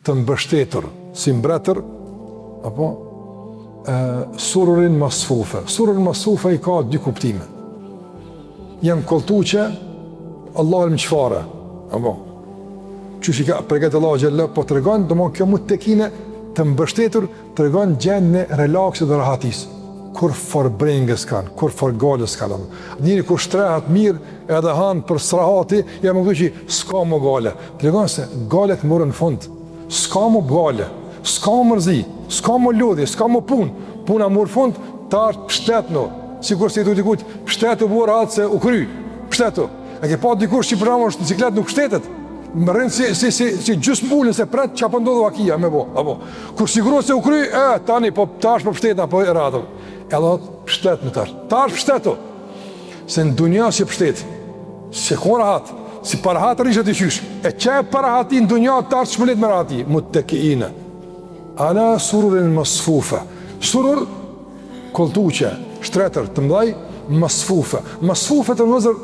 të mbështetur, si mbretër, apo sururin masfufe. Sururin masfufe i ka dy kuptime. Janë koltu që Allah më qfare, apo që që ka preget Allah Gjellë, po të regon, do më kjo mu të tekine të mbështetur, të regon gjendë në relaksit dhe rahatis. Kur forbrengës kanë, kur forgallës kanë. Njëri kur shtrehat mirë edhe hanë për srahati, ja më këtu që s'ka më gale. Të regon se galet mërë në fund, s'ka më gale, s'ka më mërzi, s'ka më lodhje, s'ka më punë. Puna mërë fund, ta është pështetno. Sikur se i du dikut, pështetu bërë atë se u kry, pështetu. E ke pa dikur që i përramë është në ciklet nuk pështetet. Më rrinë si gjusë m'ullin se pretë që apë ndodhë vakia me bo. Apo. Kur siguro se u kry, tani, po ta është për pështetna, po e ratëm. E dhe pështet në tërë. Ta është pështetu. Se në dunja si pështet, se ko rahat, si parahat rishët i qysh. E që e parahati në dunja të arë shmëllit me rahati. Mut të keine. Ala sururin masfufa. Surur, koltuqe, shtretër, të mdhaj, masfufa. Masfufa të mëzër,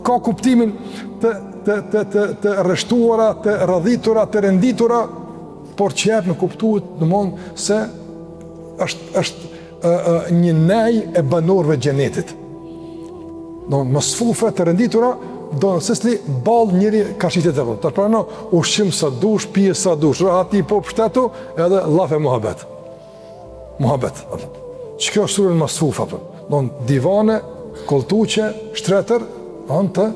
ka kuptimin të rreshtuara, të rrëdhitura, të renditura, por që jep në kuptuat në mund se është një nej e banorëve gjenetit. Masfufa të renditura, do në sësli balë njëri kashitet e vëllë. Ta shprano, ushqim sa dush, pije sa dush, rahati po pështetu, edhe lafe muhabet. Muhabet. Që kjo është surën masfufa, divane, koltuqe, shtretër, anë të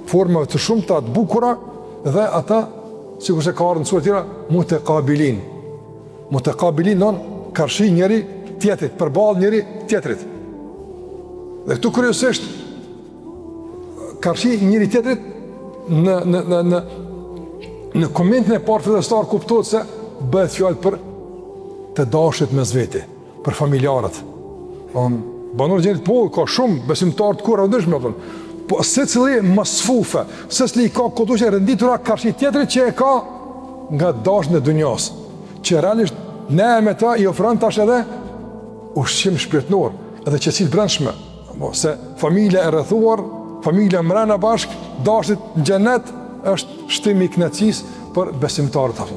formave të shumë të atë bukura dhe ata, si kurse ka arë në surë tjera, mutekabilin. Mutekabilin nënë karshi njëri tjetrit, përbal njëri tjetrit. Dhe këtu kryesisht, karshi njëri tjetrit në komentin e parë fillestar kuptohet se bëhet fjallë për të dashit me zveti, për familjarët. Banor gjenit po, ka shumë besimtarë të kura ndryshme, po se cili masfufe, se cili ka këtu që renditura karshi tjetëri që e ka nga dashën e dunjas, që realisht ne me ta i ofran tash edhe ushqim shpirtnor, edhe qetësi të brendshme, se familja e rrethuar, familja mrena bashk, dashit në xhenet është shtimi i kënaqësisë për besimtarët.